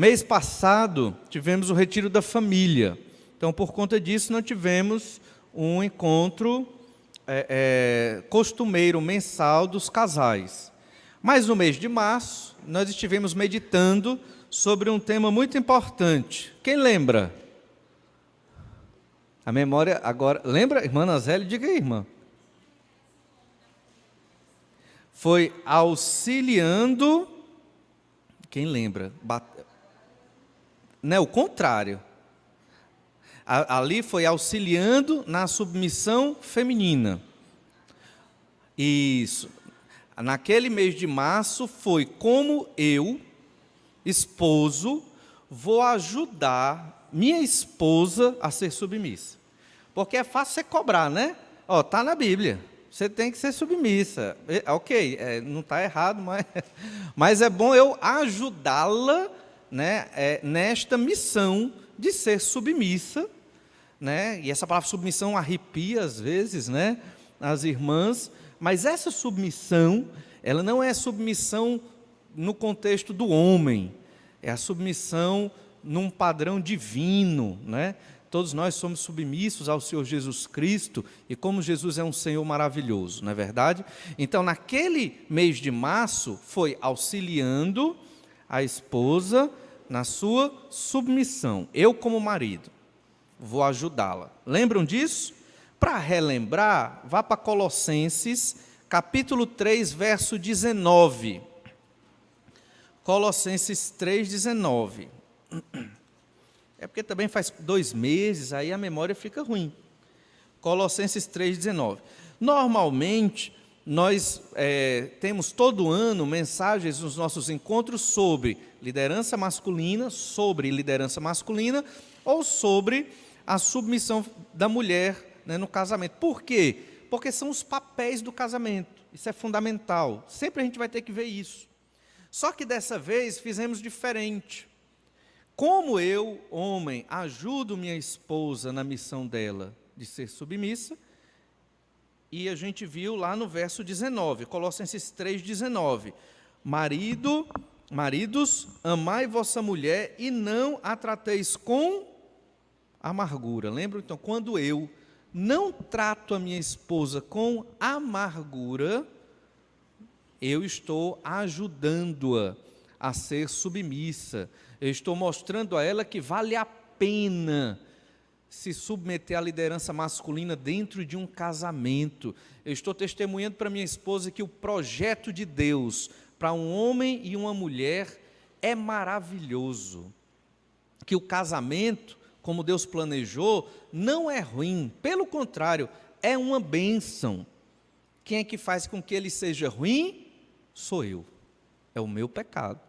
Mês passado, tivemos o Retiro da Família. Então, por conta disso, não tivemos um encontro costumeiro, mensal dos casais. Mas no mês de março, nós estivemos meditando sobre um tema muito importante. Quem lembra? A memória agora... Lembra, irmã Nazélia? Diga aí, irmã. Foi auxiliando... Quem lembra? Não, o contrário. Ali foi auxiliando na submissão feminina. Isso. Naquele mês de março foi como eu, esposo, vou ajudar minha esposa a ser submissa. Porque é fácil você cobrar, né? Está na Bíblia. Você tem que ser submissa. Ok, não está errado, mas é bom eu ajudá-la, né, nesta missão de ser submissa, né? E essa palavra submissão arrepia às vezes, né, as irmãs, mas essa submissão, ela não é submissão no contexto do homem, é a submissão num padrão divino, né? Todos nós somos submissos ao Senhor Jesus Cristo, e como Jesus é um Senhor maravilhoso, não é verdade? Então, naquele mês de março, foi auxiliando a esposa na sua submissão. Eu, como marido, vou ajudá-la. Lembram disso? Para relembrar, vá para Colossenses, capítulo 3, verso 19. Colossenses 3, 19. É porque também faz 2 meses, aí a memória fica ruim. Colossenses 3, 19. Normalmente, nós temos todo ano mensagens nos nossos encontros sobre liderança masculina, ou sobre a submissão da mulher, né, no casamento. Por quê? Porque são os papéis do casamento. Isso é fundamental. Sempre a gente vai ter que ver isso. Só que dessa vez fizemos diferente. Como eu, homem, ajudo minha esposa na missão dela de ser submissa, e a gente viu lá no verso 19, Colossenses 3, 19, maridos, amai vossa mulher e não a trateis com amargura. Lembra? Então, quando eu não trato a minha esposa com amargura, eu estou ajudando-a a ser submissa. Eu estou mostrando a ela que vale a pena se submeter à liderança masculina dentro de um casamento. Eu estou testemunhando para minha esposa que o projeto de Deus para um homem e uma mulher é maravilhoso. Que o casamento, como Deus planejou, não é ruim. Pelo contrário, é uma bênção. Quem é que faz com que ele seja ruim? Sou eu. É o meu pecado.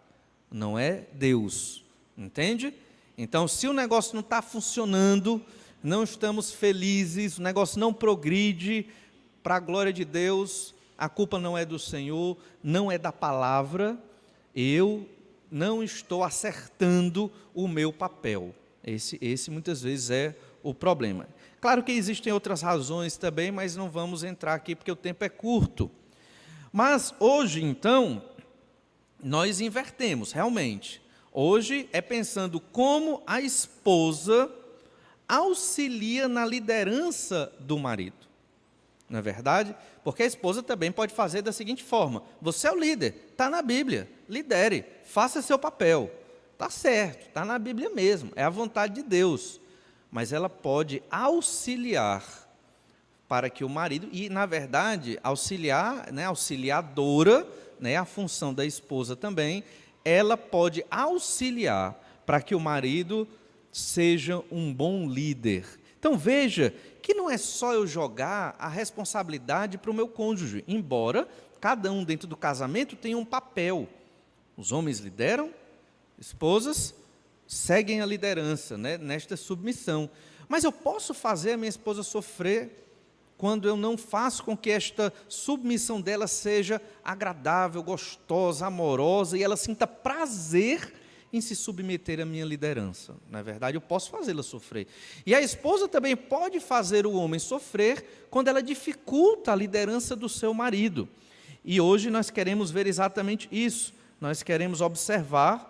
Não é Deus. Entende? Então, se o negócio não está funcionando, não estamos felizes, o negócio não progride, para a glória de Deus, a culpa não é do Senhor, não é da palavra, eu não estou acertando o meu papel. Esse muitas vezes é o problema. Claro que existem outras razões também, mas não vamos entrar aqui porque o tempo é curto. Mas hoje, então, nós invertemos, realmente. Hoje é pensando como a esposa auxilia na liderança do marido. Não é verdade? Porque a esposa também pode fazer da seguinte forma: você é o líder, está na Bíblia, lidere, faça seu papel. Está certo, está na Bíblia mesmo, é a vontade de Deus. Mas ela pode auxiliar para que o marido, e na verdade, auxiliar, né, auxiliadora, né, a função da esposa também, ela pode auxiliar para que o marido seja um bom líder. Então veja que não é só eu jogar a responsabilidade para o meu cônjuge, embora cada um dentro do casamento tenha um papel. Os homens lideram, esposas seguem a liderança, né, nesta submissão. Mas eu posso fazer a minha esposa sofrer quando eu não faço com que esta submissão dela seja agradável, gostosa, amorosa, e ela sinta prazer em se submeter à minha liderança. Na verdade, eu posso fazê-la sofrer. E a esposa também pode fazer o homem sofrer quando ela dificulta a liderança do seu marido. E hoje nós queremos ver exatamente isso. Nós queremos observar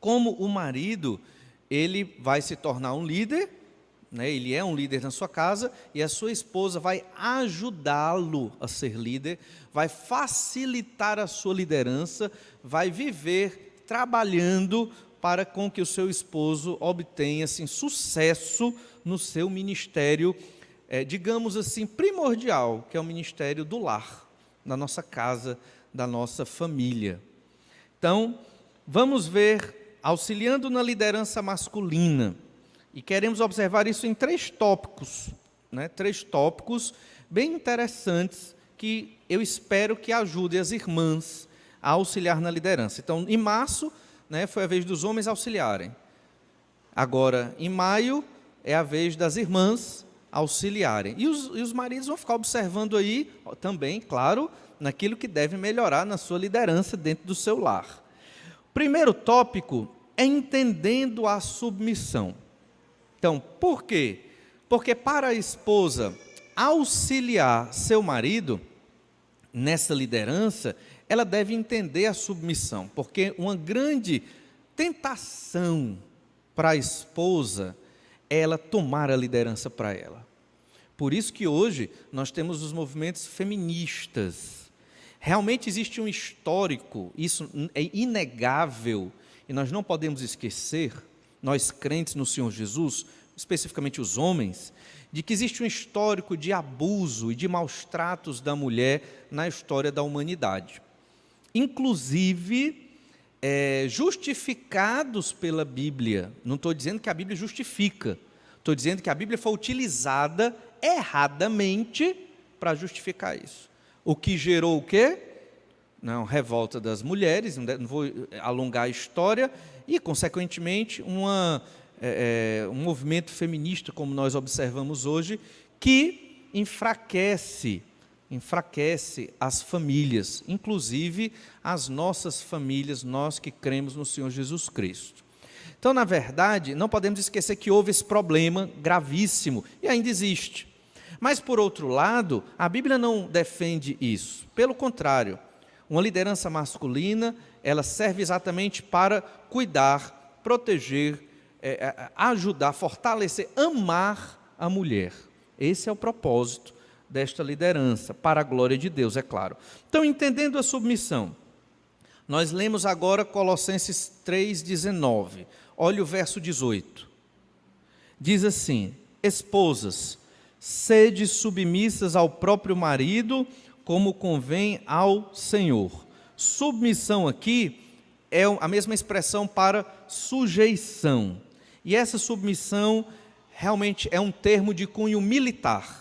como o marido, ele vai se tornar um líder, né? Ele é um líder na sua casa, e a sua esposa vai ajudá-lo a ser líder, vai facilitar a sua liderança, vai viver trabalhando para com que o seu esposo obtenha assim, sucesso no seu ministério, digamos assim, primordial, que é o ministério do lar, da nossa casa, da nossa família. Então, vamos ver, auxiliando na liderança masculina, e queremos observar isso em 3 tópicos, né? 3 tópicos bem interessantes, que eu espero que ajudem as irmãs a auxiliar na liderança. Então, em março, né, foi a vez dos homens auxiliarem. Agora, em maio, é a vez das irmãs auxiliarem. E os maridos vão ficar observando aí, também, claro, naquilo que deve melhorar na sua liderança dentro do seu lar. O primeiro tópico é entendendo a submissão. Então, por quê? Porque para a esposa auxiliar seu marido nessa liderança, ela deve entender a submissão, porque uma grande tentação para a esposa é ela tomar a liderança para ela. Por isso que hoje nós temos os movimentos feministas. Realmente existe um histórico, isso é inegável, e nós não podemos esquecer, nós crentes no Senhor Jesus, especificamente os homens, de que existe um histórico de abuso e de maus tratos da mulher na história da humanidade. Inclusive, justificados pela Bíblia. Não estou dizendo que a Bíblia justifica, estou dizendo que a Bíblia foi utilizada erradamente para justificar isso. O que gerou o quê? Não, revolta das mulheres, não vou alongar a história, e, consequentemente, um movimento feminista, como nós observamos hoje, que enfraquece as famílias, inclusive as nossas famílias, nós que cremos no Senhor Jesus Cristo. Então, na verdade, não podemos esquecer que houve esse problema gravíssimo, e ainda existe. Mas, por outro lado, a Bíblia não defende isso. Pelo contrário, uma liderança masculina, ela serve exatamente para cuidar, proteger, ajudar, fortalecer, amar a mulher. Esse é o propósito desta liderança, para a glória de Deus, é claro. Então, entendendo a submissão, nós lemos agora Colossenses 3,19. Olha o verso 18. Diz assim: esposas, sede submissas ao próprio marido, como convém ao Senhor. Submissão aqui é a mesma expressão para sujeição. E essa submissão realmente é um termo de cunho militar.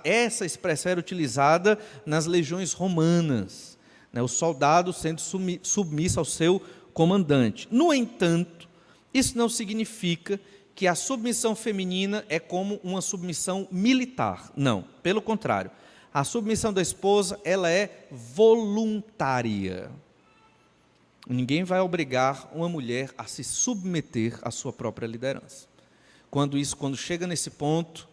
Essa expressão era utilizada nas legiões romanas, né, o soldado sendo submisso ao seu comandante. No entanto, isso não significa que a submissão feminina é como uma submissão militar. Não, pelo contrário. A submissão da esposa, ela é voluntária. Ninguém vai obrigar uma mulher a se submeter à sua própria liderança. Quando chega nesse ponto,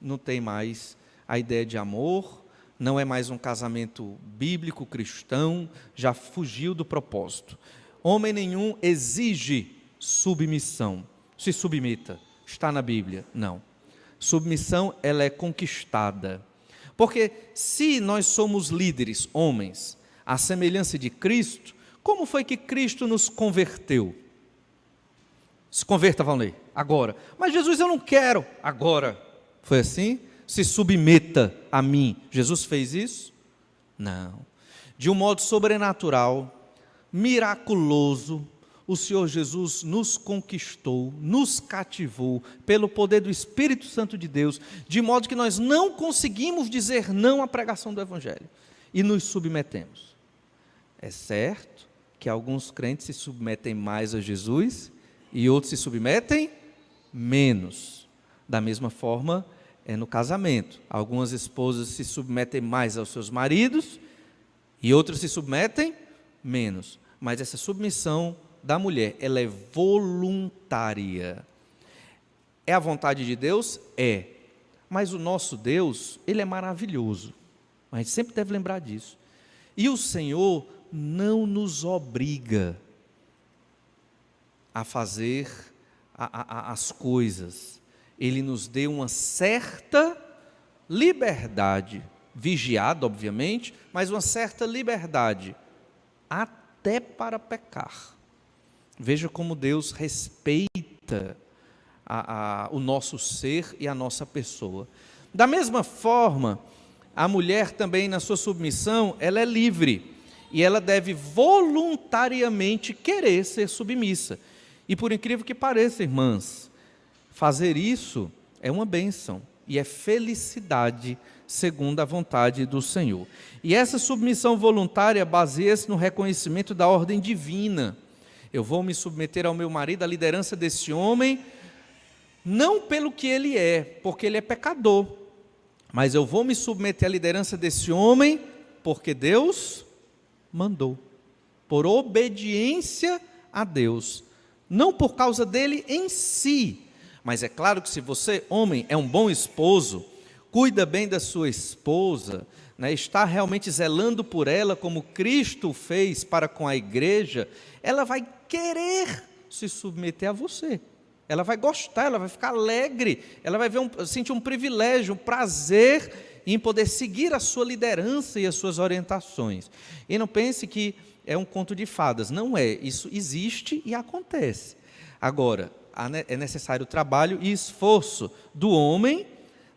não tem mais a ideia de amor, não é mais um casamento bíblico, cristão, já fugiu do propósito. Homem nenhum exige submissão. Se submeta, está na Bíblia? Não. Submissão, ela é conquistada. Porque se nós somos líderes, homens, à semelhança de Cristo, como foi que Cristo nos converteu? Se converta, Valnei, agora. Mas Jesus, eu não quero, agora. Foi assim? Se submeta a mim. Jesus fez isso? Não. De um modo sobrenatural, miraculoso, o Senhor Jesus nos conquistou, nos cativou pelo poder do Espírito Santo de Deus, de modo que nós não conseguimos dizer não à pregação do Evangelho e nos submetemos. É certo que alguns crentes se submetem mais a Jesus e outros se submetem menos. Da mesma forma, no casamento. Algumas esposas se submetem mais aos seus maridos e outras se submetem menos. Mas essa submissão da mulher, ela é voluntária. É a vontade de Deus? É. Mas o nosso Deus, Ele é maravilhoso. A gente sempre deve lembrar disso. E o Senhor não nos obriga a fazer as coisas. Ele nos deu uma certa liberdade, vigiada, obviamente, mas uma certa liberdade, até para pecar. Veja como Deus respeita o nosso ser e a nossa pessoa. Da mesma forma, a mulher também, na sua submissão, ela é livre, e ela deve voluntariamente querer ser submissa. E por incrível que pareça, irmãs, fazer isso é uma bênção e é felicidade segundo a vontade do Senhor. E essa submissão voluntária baseia-se no reconhecimento da ordem divina. Eu vou me submeter ao meu marido, à liderança desse homem, não pelo que ele é, porque ele é pecador, mas eu vou me submeter à liderança desse homem porque Deus mandou, por obediência a Deus, não por causa dele em si. Mas é claro que se você, homem, é um bom esposo, cuida bem da sua esposa, né, está realmente zelando por ela como Cristo fez para com a igreja, ela vai querer se submeter a você. Ela vai gostar, ela vai ficar alegre, ela vai sentir um privilégio, um prazer em poder seguir a sua liderança e as suas orientações. E não pense que é um conto de fadas, não é, isso existe e acontece. Agora, é necessário trabalho e esforço do homem,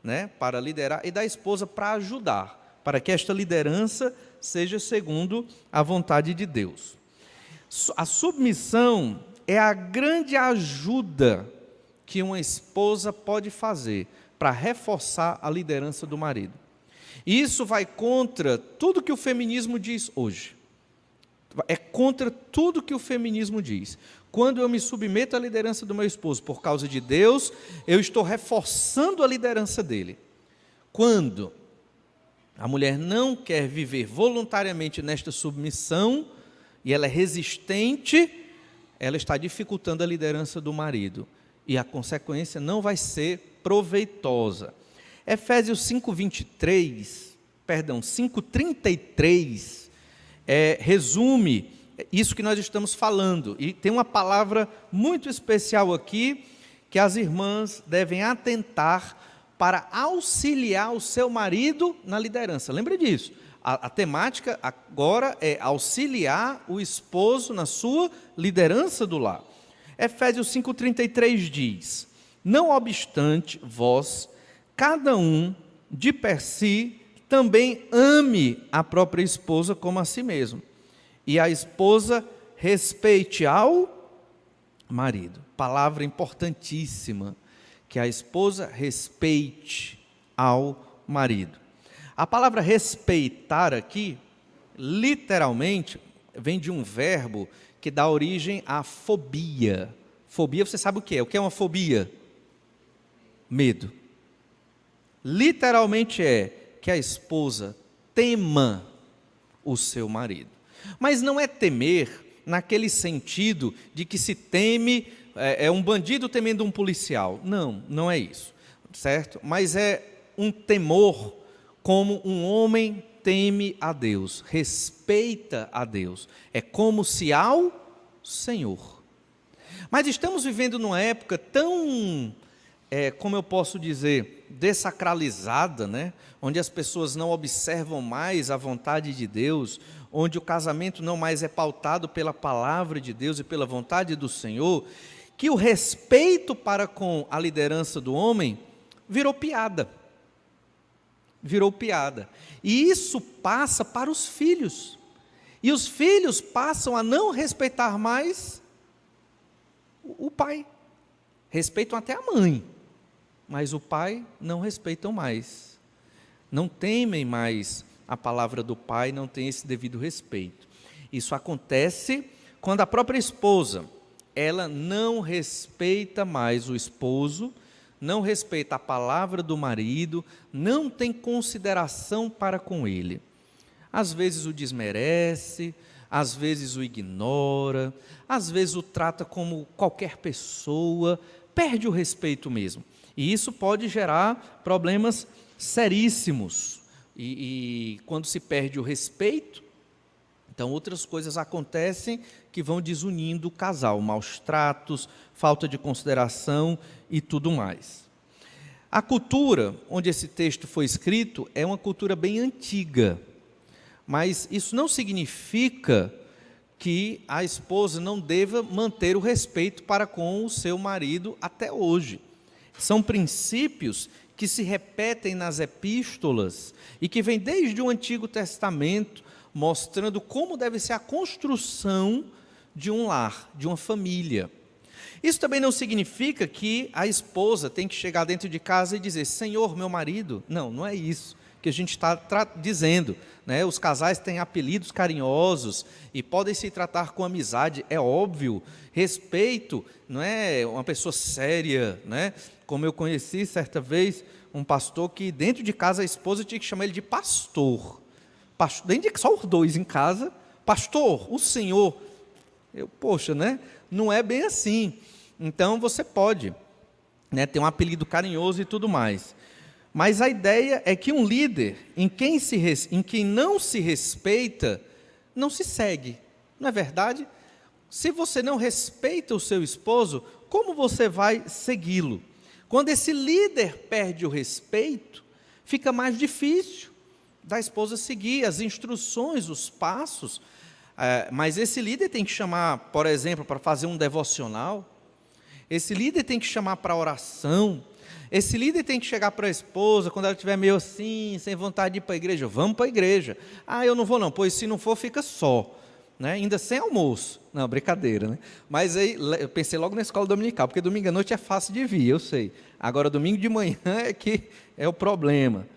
né, para liderar, e da esposa para ajudar, para que esta liderança seja segundo a vontade de Deus. A submissão é a grande ajuda que uma esposa pode fazer para reforçar a liderança do marido. E isso vai contra tudo que o feminismo diz hoje. É contra tudo que o feminismo diz. Quando eu me submeto à liderança do meu esposo por causa de Deus, eu estou reforçando a liderança dele. Quando a mulher não quer viver voluntariamente nesta submissão, e ela é resistente, ela está dificultando a liderança do marido, e a consequência não vai ser proveitosa. Efésios 5:33, resume isso que nós estamos falando, e tem uma palavra muito especial aqui, que as irmãs devem atentar para auxiliar o seu marido na liderança. Lembre disso. A temática agora é auxiliar o esposo na sua liderança do lar. Efésios 5:33 diz: não obstante, vós, cada um de per si, também ame a própria esposa como a si mesmo, e a esposa respeite ao marido. Palavra importantíssima, que a esposa respeite ao marido. A palavra respeitar aqui, literalmente, vem de um verbo que dá origem à fobia. Fobia, você sabe o que é? O que é uma fobia? Medo. Literalmente é que a esposa tema o seu marido. Mas não é temer naquele sentido de que se teme, é um bandido temendo um policial. Não, não é isso, certo? Mas é um temor como um homem teme a Deus, respeita a Deus, é como se ao Senhor. Mas estamos vivendo numa época tão, como eu posso dizer, dessacralizada, né? Onde as pessoas não observam mais a vontade de Deus, onde o casamento não mais é pautado pela palavra de Deus e pela vontade do Senhor, que o respeito para com a liderança do homem virou piada. Virou piada. E isso passa para os filhos. E os filhos passam a não respeitar mais o pai. Respeitam até a mãe, mas o pai não respeitam mais. Não temem mais a palavra do pai, não tem esse devido respeito. Isso acontece quando a própria esposa, ela não respeita mais o esposo, não respeita a palavra do marido, não tem consideração para com ele. Às vezes o desmerece, às vezes o ignora, às vezes o trata como qualquer pessoa, perde o respeito mesmo. E isso pode gerar problemas seríssimos. E quando se perde o respeito, Então, outras coisas acontecem que vão desunindo o casal, maus tratos, falta de consideração e tudo mais. A cultura onde esse texto foi escrito é uma cultura bem antiga, mas isso não significa que a esposa não deva manter o respeito para com o seu marido até hoje. São princípios que se repetem nas epístolas e que vêm desde o Antigo Testamento, mostrando como deve ser a construção de um lar, de uma família. Isso também não significa que a esposa tem que chegar dentro de casa e dizer, Senhor, meu marido. Não, não é isso que a gente está dizendo, né? Os casais têm apelidos carinhosos e podem se tratar com amizade, é óbvio. Respeito, não é uma pessoa séria, né? Como eu conheci certa vez um pastor que dentro de casa a esposa tinha que chamar ele de pastor. Dentro de só os dois em casa, pastor, o senhor. Poxa, né? Não é bem assim. Então você pode, né, ter um apelido carinhoso e tudo mais. Mas a ideia é que um líder, em quem não se respeita, não se segue. Não é verdade? Se você não respeita o seu esposo, como você vai segui-lo? Quando esse líder perde o respeito, fica mais difícil da esposa seguir as instruções, os passos. Mas esse líder tem que chamar, por exemplo, para fazer um devocional. Esse líder tem que chamar para oração. Esse líder tem que chegar para a esposa, quando ela estiver meio assim, sem vontade de ir para a igreja, vamos para a igreja. Eu não vou não, pois se não for, fica só. Né? Ainda sem almoço. Não, brincadeira, né? Mas aí eu pensei logo na escola dominical, porque domingo à noite é fácil de vir, eu sei. Agora, domingo de manhã é que é o problema.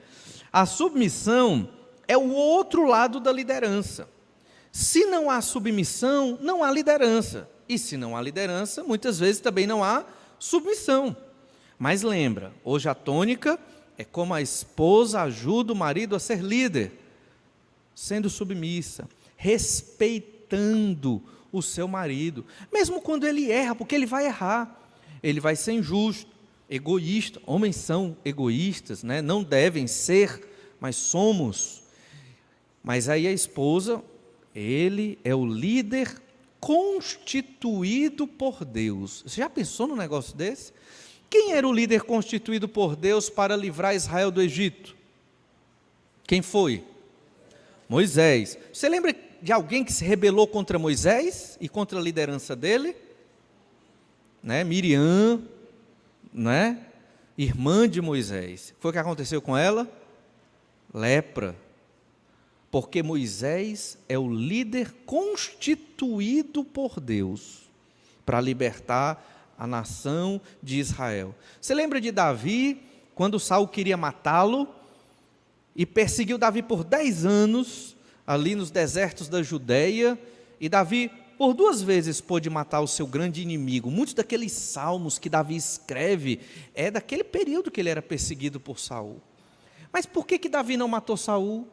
A submissão é o outro lado da liderança. Se não há submissão, não há liderança. E se não há liderança, muitas vezes também não há submissão. Mas lembra, hoje a tônica é como a esposa ajuda o marido a ser líder, sendo submissa, respeitando o seu marido, mesmo quando ele erra, porque ele vai errar, ele vai ser injusto, egoísta. Homens são egoístas, né? Não devem ser, mas somos. Mas aí a esposa, ele é o líder constituído por Deus. Você já pensou num negócio desse? Quem era o líder constituído por Deus para livrar Israel do Egito? Quem foi? Moisés. Você lembra de alguém que se rebelou contra Moisés e contra a liderança dele? Né? Miriam, né? Irmã de Moisés. Foi o que aconteceu com ela? Lepra. Porque Moisés é o líder constituído por Deus para libertar a nação de Israel. Você lembra de Davi, quando Saul queria matá-lo, e perseguiu Davi por 10 anos, ali nos desertos da Judeia, e Davi, por 2 vezes, pôde matar o seu grande inimigo. Muitos daqueles salmos que Davi escreve, é daquele período que ele era perseguido por Saul. Mas por que Davi não matou Saul?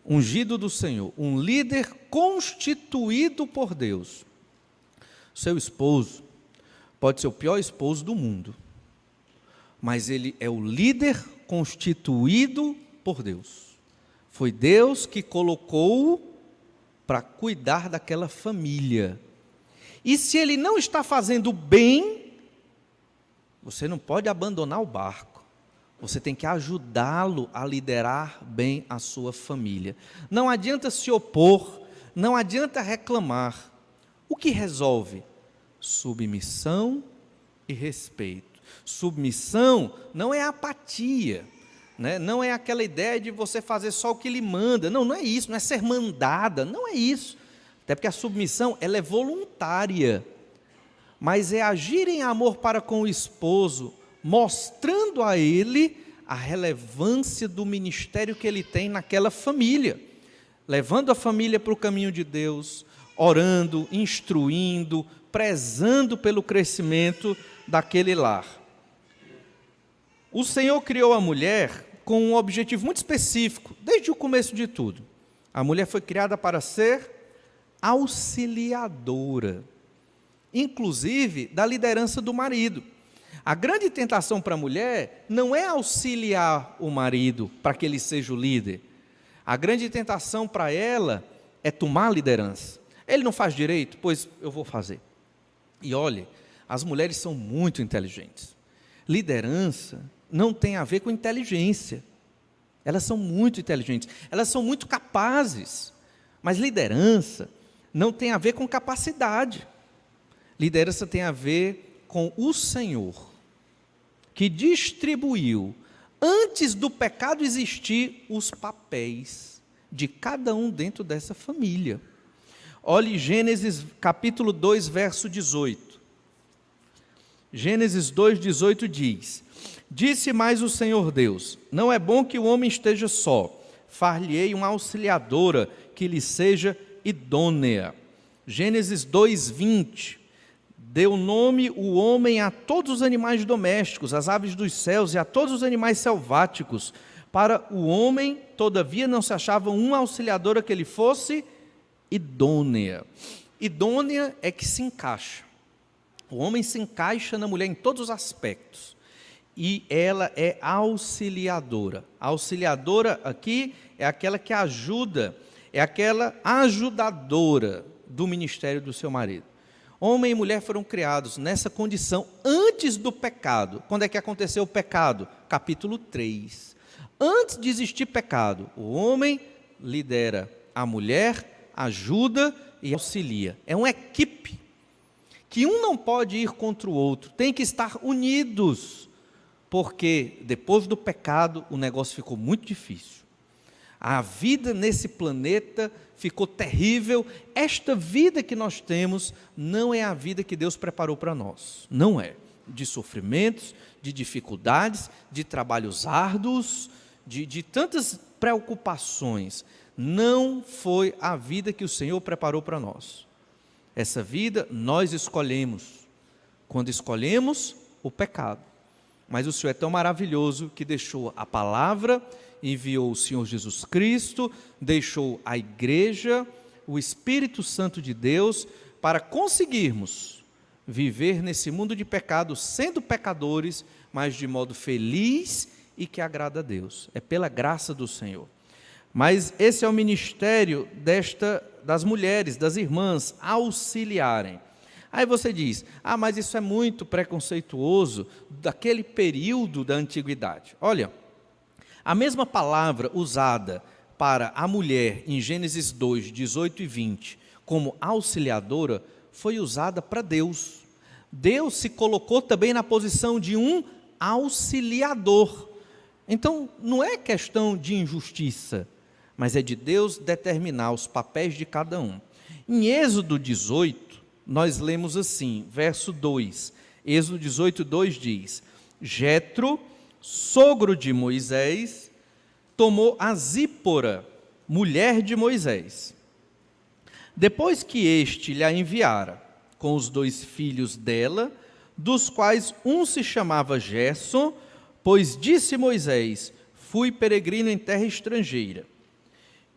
Ungido do Senhor, um líder constituído por Deus. Seu esposo pode ser o pior esposo do mundo, mas ele é o líder constituído por Deus. Foi Deus que colocou-o para cuidar daquela família. E se ele não está fazendo bem, você não pode abandonar o barco. Você tem que ajudá-lo a liderar bem a sua família. Não adianta se opor, não adianta reclamar. O que resolve? Submissão e respeito. Submissão não é apatia, né? Não é aquela ideia de você fazer só o que lhe manda. Não, não é isso, não é ser mandada, não é isso. Até porque a submissão, ela é voluntária, mas é agir em amor para com o esposo, mostrando a ele a relevância do ministério que ele tem naquela família, levando a família para o caminho de Deus, orando, instruindo, prezando pelo crescimento daquele lar. O Senhor criou a mulher com um objetivo muito específico, desde o começo de tudo. A mulher foi criada para ser auxiliadora, inclusive da liderança do marido. A grande tentação para a mulher não é auxiliar o marido para que ele seja o líder. A grande tentação para ela é tomar a liderança. Ele não faz direito? Pois eu vou fazer. E olhe, as mulheres são muito inteligentes. Liderança não tem a ver com inteligência. Elas são muito inteligentes, elas são muito capazes. Mas liderança não tem a ver com capacidade. Liderança tem a ver com o Senhor, que distribuiu, antes do pecado existir, os papéis de cada um dentro dessa família. Olhe Gênesis capítulo 2, verso 18. Gênesis 2, 18 diz: Disse mais o Senhor Deus: Não é bom que o homem esteja só, far-lhe-ei uma auxiliadora que lhe seja idônea. Gênesis 2, 20. Deu nome o homem a todos os animais domésticos, às aves dos céus e a todos os animais selváticos. Para o homem, todavia, não se achava uma auxiliadora que lhe fosse idônea. Idônea é que se encaixa. O homem se encaixa na mulher em todos os aspectos. E ela é auxiliadora. A auxiliadora aqui é aquela que ajuda, é aquela ajudadora do ministério do seu marido. Homem e mulher foram criados nessa condição antes do pecado. Quando é que aconteceu o pecado? Capítulo 3. Antes de existir pecado, o homem lidera a mulher, ajuda e auxilia. É uma equipe que um não pode ir contra o outro, tem que estar unidos, porque depois do pecado o negócio ficou muito difícil. A vida nesse planeta ficou terrível. Esta vida que nós temos não é a vida que Deus preparou para nós. Não é. De sofrimentos, de dificuldades, de trabalhos árduos, de tantas preocupações. Não foi a vida que o Senhor preparou para nós. Essa vida nós escolhemos. Quando escolhemos o pecado. Mas o Senhor é tão maravilhoso que deixou a palavra, enviou o Senhor Jesus Cristo, deixou a igreja, o Espírito Santo de Deus, para conseguirmos viver nesse mundo de pecado, sendo pecadores, mas de modo feliz e que agrada a Deus. É pela graça do Senhor. Mas esse é o ministério das mulheres, das irmãs, auxiliarem. Aí você diz, mas isso é muito preconceituoso daquele período da antiguidade. Olha, a mesma palavra usada para a mulher em Gênesis 2, 18 e 20, como auxiliadora, foi usada para Deus. Deus se colocou também na posição de um auxiliador. Então, não é questão de injustiça, mas é de Deus determinar os papéis de cada um. Em Êxodo 18, nós lemos assim, verso 2, Êxodo 18, 2 diz: Jetro, sogro de Moisés, tomou a Zípora, mulher de Moisés. Depois que este lhe a enviara, com os 2 filhos dela, dos quais um se chamava Gerson, pois disse Moisés: fui peregrino em terra estrangeira.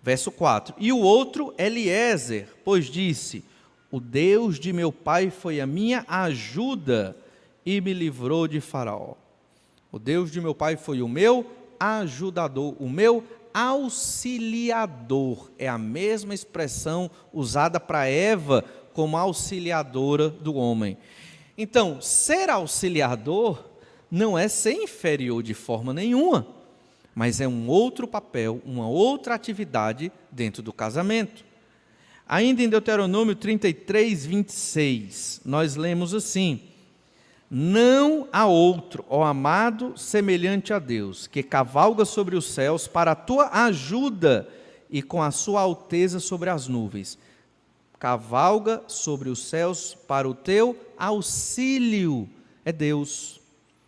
Verso 4, e o outro Eliezer, pois disse: o Deus de meu pai foi a minha ajuda e me livrou de Faraó. O Deus de meu pai foi o meu ajudador, o meu auxiliador. É a mesma expressão usada para Eva como auxiliadora do homem. Então, ser auxiliador não é ser inferior de forma nenhuma, mas é um outro papel, uma outra atividade dentro do casamento. Ainda em Deuteronômio 33, 26, nós lemos assim: não há outro, ó amado, semelhante a Deus, que cavalga sobre os céus para a tua ajuda e com a sua alteza sobre as nuvens. Cavalga sobre os céus para o teu auxílio. É Deus.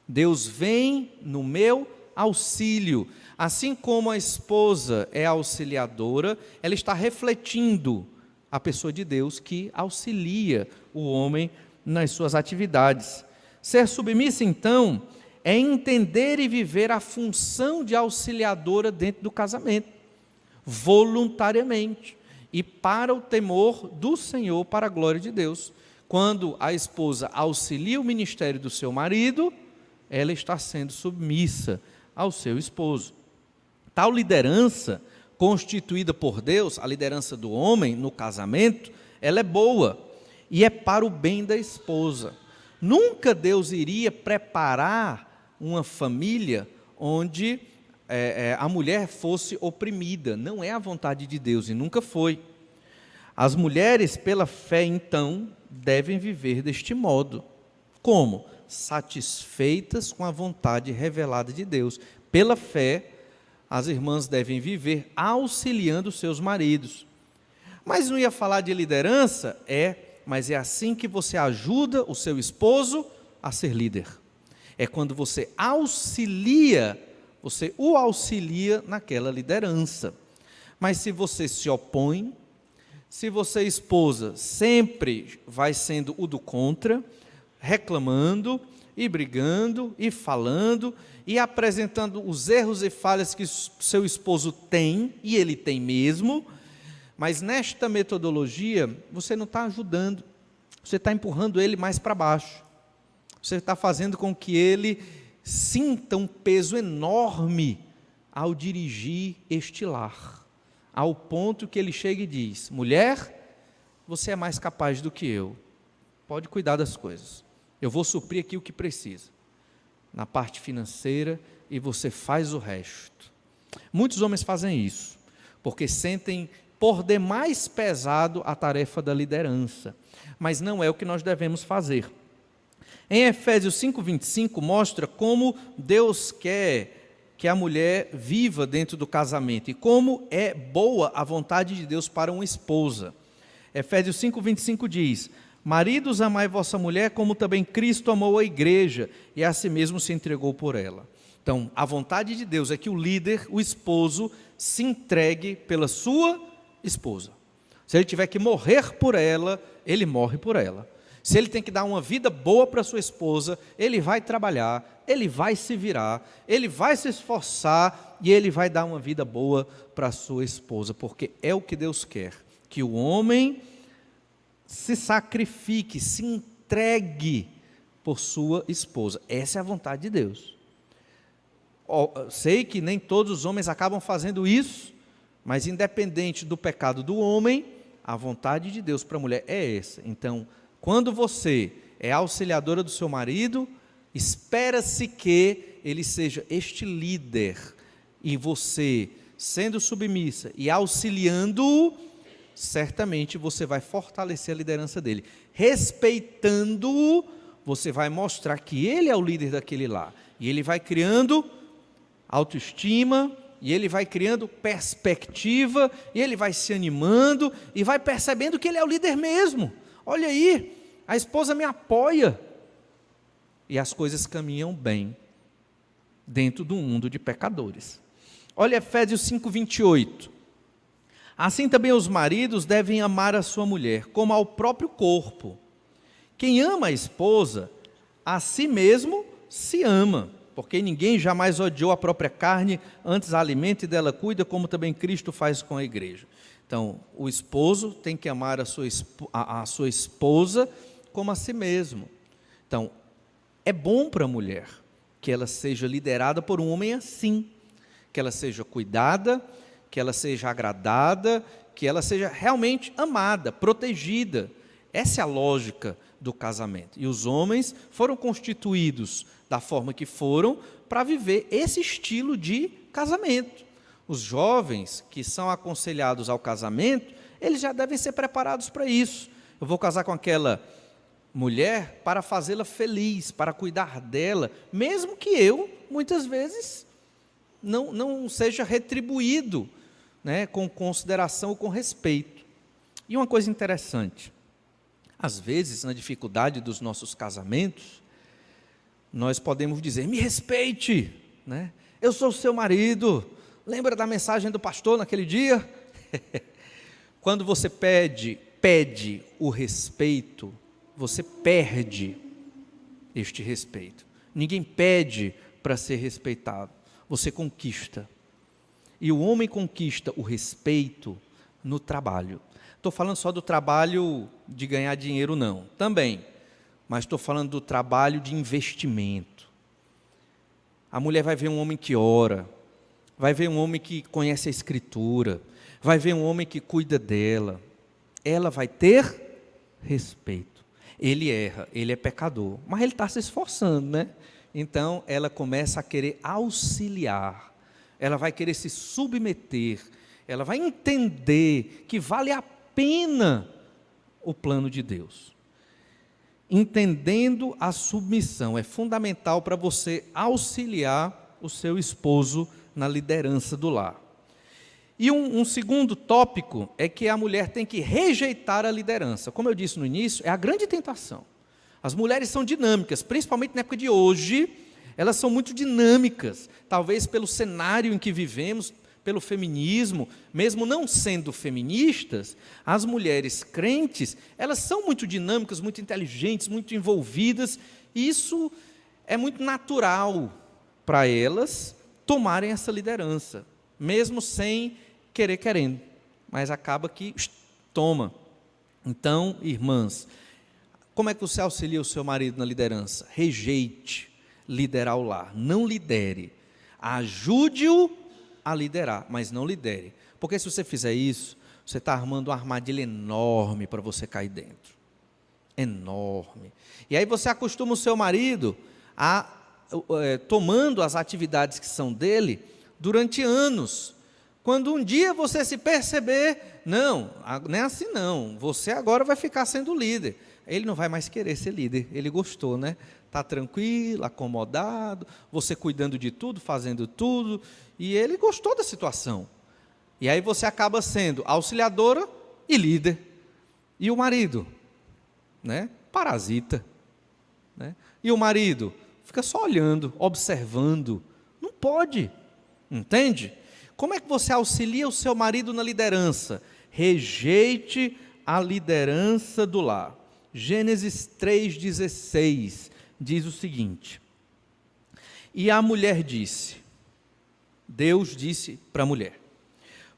Deus vem no meu auxílio. Assim como a esposa é auxiliadora, ela está refletindo a pessoa de Deus que auxilia o homem nas suas atividades. Ser submissa, então, é entender e viver a função de auxiliadora dentro do casamento, voluntariamente, e para o temor do Senhor, para a glória de Deus. Quando a esposa auxilia o ministério do seu marido, ela está sendo submissa ao seu esposo. Tal liderança constituída por Deus, a liderança do homem no casamento, ela é boa e é para o bem da esposa. Nunca Deus iria preparar uma família onde a mulher fosse oprimida. Não é a vontade de Deus e nunca foi. As mulheres, pela fé, então, devem viver deste modo. Como? Satisfeitas com a vontade revelada de Deus. Pela fé, as irmãs devem viver auxiliando seus maridos. Mas não ia falar de liderança? Mas é assim que você ajuda o seu esposo a ser líder. É quando você o auxilia naquela liderança. Mas se você se opõe, se você, esposa, sempre vai sendo o do contra, reclamando e brigando e falando e apresentando os erros e falhas que seu esposo tem, e ele tem mesmo, mas nesta metodologia você não está ajudando, você está empurrando ele mais para baixo, você está fazendo com que ele sinta um peso enorme ao dirigir este lar, ao ponto que ele chega e diz: mulher, você é mais capaz do que eu, pode cuidar das coisas, eu vou suprir aqui o que precisa, na parte financeira, e você faz o resto. Muitos homens fazem isso, porque sentem por demais pesado a tarefa da liderança, mas não é o que nós devemos fazer. Em Efésios 5:25 mostra como Deus quer que a mulher viva dentro do casamento e como é boa a vontade de Deus para uma esposa. Efésios 5:25 diz: maridos, amai vossa mulher, como também Cristo amou a igreja, e a si mesmo se entregou por ela. Então, a vontade de Deus é que o líder, o esposo, se entregue pela sua esposa. Se ele tiver que morrer por ela, ele morre por ela. Se ele tem que dar uma vida boa para sua esposa, ele vai trabalhar, ele vai se virar, ele vai se esforçar, e ele vai dar uma vida boa para a sua esposa, porque é o que Deus quer, que o homem se sacrifique, se entregue por sua esposa. Essa é a vontade de Deus. Sei que nem todos os homens acabam fazendo isso, mas independente do pecado do homem, a vontade de Deus para a mulher é essa. Então, quando você é auxiliadora do seu marido, espera-se que ele seja este líder, e você, sendo submissa e auxiliando-o, certamente você vai fortalecer a liderança dele. Respeitando-o, você vai mostrar que ele é o líder daquele lar. E ele vai criando autoestima, e ele vai criando perspectiva, e ele vai se animando, e vai percebendo que ele é o líder mesmo. Olha aí, a esposa me apoia. E as coisas caminham bem dentro do mundo de pecadores. Olha Efésios 5:28. Assim também os maridos devem amar a sua mulher, como ao próprio corpo. Quem ama a esposa, a si mesmo se ama, porque ninguém jamais odiou a própria carne, antes a alimenta e dela cuida, como também Cristo faz com a igreja. Então, o esposo tem que amar a sua esposa como a si mesmo. Então, é bom para a mulher que ela seja liderada por um homem assim, que ela seja cuidada, que ela seja agradada, que ela seja realmente amada, protegida. Essa é a lógica do casamento. E os homens foram constituídos da forma que foram para viver esse estilo de casamento. Os jovens que são aconselhados ao casamento, eles já devem ser preparados para isso. Eu vou casar com aquela mulher para fazê-la feliz, para cuidar dela, mesmo que eu, muitas vezes, não seja retribuído, né, com consideração ou com respeito. E uma coisa interessante, às vezes, na dificuldade dos nossos casamentos, nós podemos dizer: me respeite, né? Eu sou o seu marido, lembra da mensagem do pastor naquele dia? Quando você pede o respeito, você perde este respeito. Ninguém pede para ser respeitado, você conquista. E o homem conquista o respeito no trabalho. Estou falando só do trabalho de ganhar dinheiro, não. Também. Mas estou falando do trabalho de investimento. A mulher vai ver um homem que ora, vai ver um homem que conhece a Escritura, vai ver um homem que cuida dela, ela vai ter respeito. Ele erra, ele é pecador, mas ele está se esforçando, né? Então, ela começa a querer auxiliar, ela vai querer se submeter, ela vai entender que vale a pena o plano de Deus. Entendendo a submissão é fundamental para você auxiliar o seu esposo na liderança do lar. E um segundo tópico é que a mulher tem que rejeitar a liderança. Como eu disse no início, é a grande tentação. As mulheres são dinâmicas, principalmente na época de hoje, elas são muito dinâmicas, talvez pelo cenário em que vivemos, pelo feminismo, mesmo não sendo feministas, as mulheres crentes, elas são muito dinâmicas, muito inteligentes, muito envolvidas, e isso é muito natural para elas tomarem essa liderança, mesmo sem querendo, mas acaba que toma. Então, irmãs, como é que você auxilia o seu marido na liderança? Rejeite liderar o lar, não lidere, ajude-o a liderar, mas não lidere, porque se você fizer isso, você está armando uma armadilha enorme para você cair dentro, enorme, e aí você acostuma o seu marido a tomando as atividades que são dele durante anos, quando um dia você se perceber, não é assim não, você agora vai ficar sendo líder, ele não vai mais querer ser líder, ele gostou, né? Está tranquilo, acomodado, você cuidando de tudo, fazendo tudo, e ele gostou da situação. E aí você acaba sendo auxiliadora e líder. E o marido, né? Parasita. Né? E o marido fica só olhando, observando. Não pode, entende? Como é que você auxilia o seu marido na liderança? Rejeite a liderança do lar. Gênesis 3,16 diz o seguinte: e a mulher disse, Deus disse para a mulher,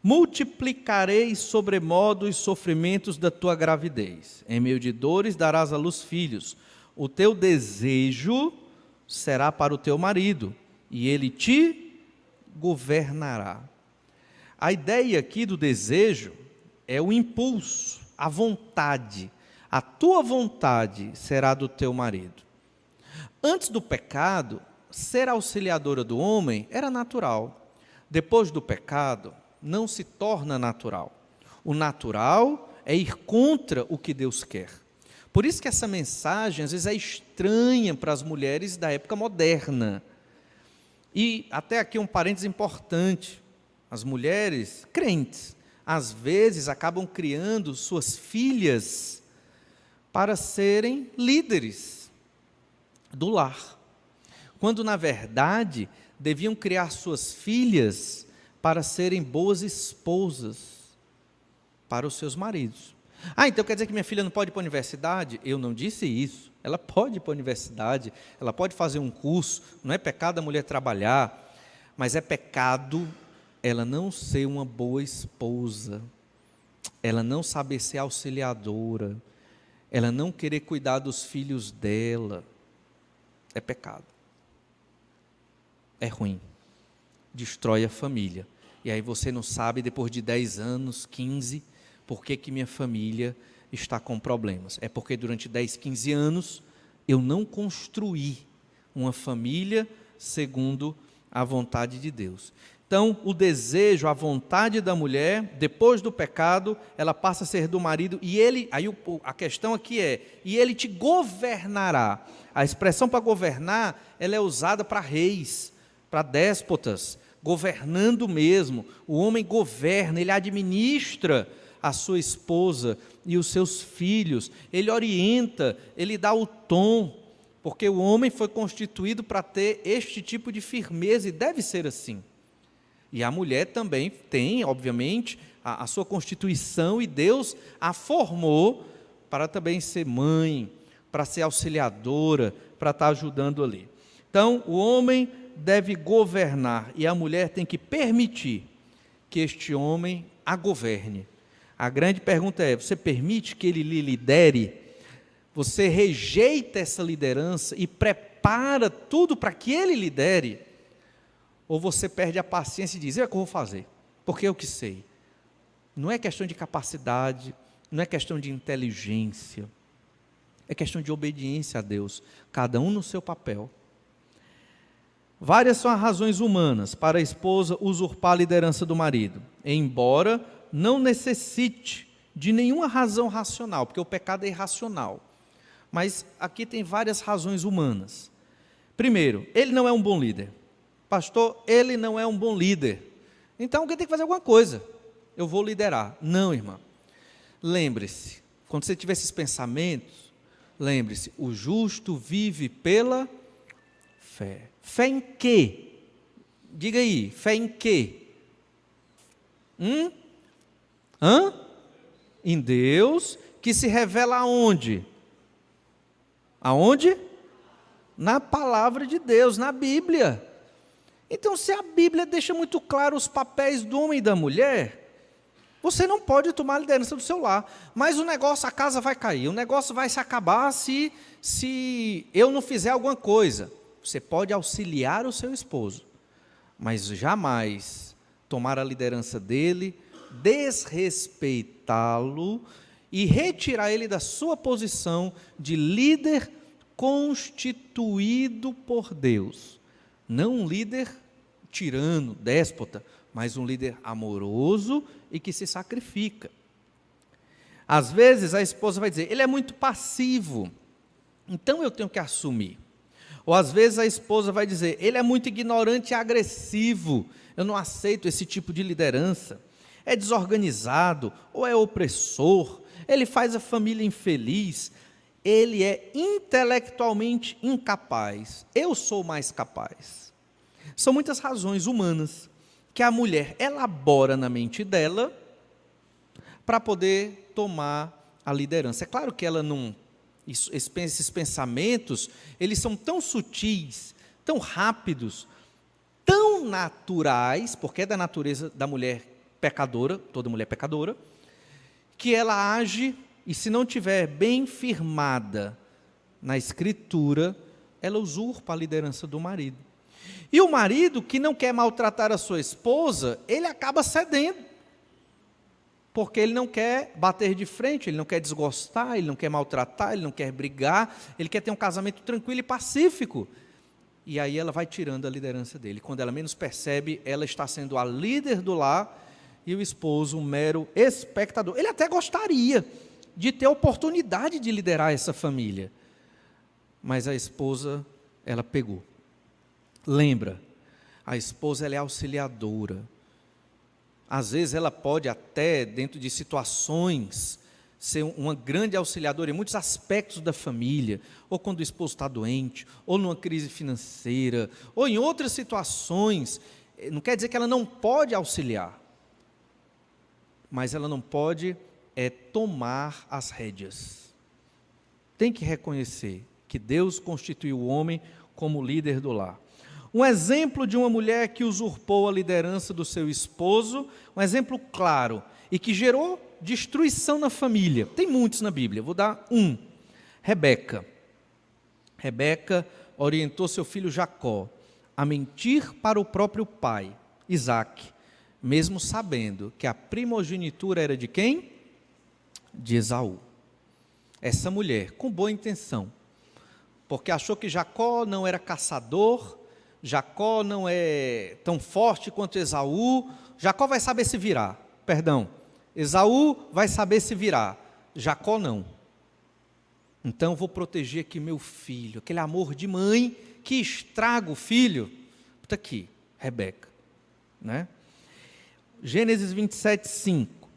multiplicarei sobremodo os sofrimentos da tua gravidez, em meio de dores darás à luz filhos, o teu desejo será para o teu marido, e ele te governará. A ideia aqui do desejo é o impulso, a vontade, a tua vontade será do teu marido. Antes do pecado, ser auxiliadora do homem era natural. Depois do pecado, não se torna natural. O natural é ir contra o que Deus quer. Por isso que essa mensagem, às vezes, é estranha para as mulheres da época moderna. E até aqui um parênteses importante. As mulheres crentes, às vezes, acabam criando suas filhas para serem líderes do lar, quando na verdade deviam criar suas filhas para serem boas esposas para os seus maridos. Então quer dizer que minha filha não pode ir para a universidade? Eu não disse isso, ela pode ir para a universidade, ela pode fazer um curso, não é pecado a mulher trabalhar, mas é pecado ela não ser uma boa esposa, ela não saber ser auxiliadora, ela não querer cuidar dos filhos dela. É pecado, é ruim, destrói a família, e aí você não sabe depois de 10 anos, 15, por que minha família está com problemas, é porque durante 10, 15 anos, eu não construí uma família segundo a vontade de Deus. Então, o desejo, a vontade da mulher, depois do pecado, ela passa a ser do marido, e ele, aí a questão aqui é, e ele te governará. A expressão para governar, ela é usada para reis, para déspotas, governando mesmo. O homem governa, ele administra a sua esposa e os seus filhos, ele orienta, ele dá o tom, porque o homem foi constituído para ter este tipo de firmeza, e deve ser assim. E a mulher também tem, obviamente, a sua constituição, e Deus a formou para também ser mãe, para ser auxiliadora, para estar ajudando ali. Então, o homem deve governar, e a mulher tem que permitir que este homem a governe. A grande pergunta é, você permite que ele lhe lidere? Você rejeita essa liderança e prepara tudo para que ele lidere? ou você perde a paciência e diz, é o que eu vou fazer, porque eu que sei. Não é questão de capacidade, não é questão de inteligência, é questão de obediência a Deus, cada um no seu papel. Várias são as razões humanas para a esposa usurpar a liderança do marido, embora não necessite de nenhuma razão racional, porque o pecado é irracional. Mas aqui tem várias razões humanas. Primeiro, ele não é um bom líder. Pastor, ele não é um bom líder. Então alguém tem que fazer alguma coisa. Eu vou liderar. Não, irmã. Lembre-se, quando você tiver esses pensamentos, lembre-se, o justo vive pela fé. Fé em quê? Diga aí, fé em quê? Em Deus, que se revela aonde? Aonde? Na palavra de Deus, na Bíblia. Então, se a Bíblia deixa muito claro os papéis do homem e da mulher, você não pode tomar a liderança do seu lar. Mas o negócio, a casa vai cair, o negócio vai se acabar se eu não fizer alguma coisa. Você pode auxiliar o seu esposo, mas jamais tomar a liderança dele, desrespeitá-lo e retirar ele da sua posição de líder constituído por Deus. Não um líder tirano, déspota, mas um líder amoroso e que se sacrifica. Às vezes a esposa vai dizer, ele é muito passivo, então eu tenho que assumir. Ou às vezes a esposa vai dizer, ele é muito ignorante e agressivo, eu não aceito esse tipo de liderança. É desorganizado, ou é opressor, ele faz a família infeliz, ele é intelectualmente incapaz, eu sou mais capaz. São muitas razões humanas que a mulher elabora na mente dela para poder tomar a liderança. É claro que ela não... Esses pensamentos, eles são tão sutis, tão rápidos, tão naturais, porque é da natureza da mulher pecadora, toda mulher pecadora, que ela age, e se não tiver bem firmada na Escritura, ela usurpa a liderança do marido. E o marido, que não quer maltratar a sua esposa, ele acaba cedendo. Porque ele não quer bater de frente, ele não quer desgostar, ele não quer maltratar, ele não quer brigar, ele quer ter um casamento tranquilo e pacífico. E aí ela vai tirando a liderança dele. Quando ela menos percebe, ela está sendo a líder do lar e o esposo um mero espectador. Ele até gostaria de ter a oportunidade de liderar essa família, mas a esposa, ela pegou. Lembra, a esposa ela é auxiliadora. Às vezes ela pode até, dentro de situações, ser uma grande auxiliadora em muitos aspectos da família, ou quando o esposo está doente, ou numa crise financeira, ou em outras situações. Não quer dizer que ela não pode auxiliar, mas ela não pode tomar as rédeas. Tem que reconhecer que Deus constituiu o homem como líder do lar. Um exemplo de uma mulher que usurpou a liderança do seu esposo, um exemplo claro, e que gerou destruição na família. Tem muitos na Bíblia, vou dar um. Rebeca. Rebeca orientou seu filho Jacó a mentir para o próprio pai, Isaque, mesmo sabendo que a primogenitura era de quem? De Esaú. Essa mulher, com boa intenção, porque achou que Jacó não era caçador, Jacó não é tão forte quanto Esaú, Jacó vai saber se virar, Esaú vai saber se virar, Jacó não. Então vou proteger aqui meu filho, aquele amor de mãe que estraga o filho. Está aqui, Rebeca, né? Gênesis 27, 5.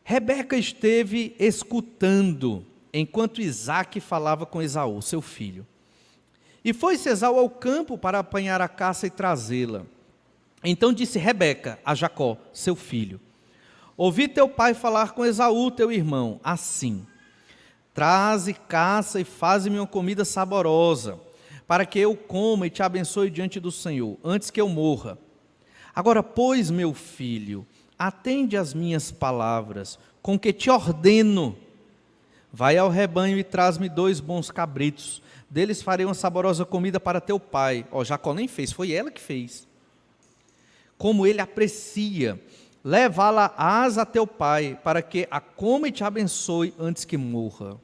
Rebeca esteve escutando enquanto Isaque falava com Esaú, seu filho. E foi-se Esaú ao campo para apanhar a caça e trazê-la. Então disse Rebeca a Jacó, seu filho: ouvi teu pai falar com Esaú, teu irmão, assim: traze caça e faze-me uma comida saborosa, para que eu coma e te abençoe diante do Senhor, antes que eu morra. Agora, pois, meu filho, atende às minhas palavras, com que te ordeno. Vai ao rebanho e traz-me 2 bons cabritos, deles farei uma saborosa comida para teu pai. Jacó nem fez, foi ela que fez. como ele aprecia, levá-la-ás a teu pai, para que a coma e te abençoe antes que morra.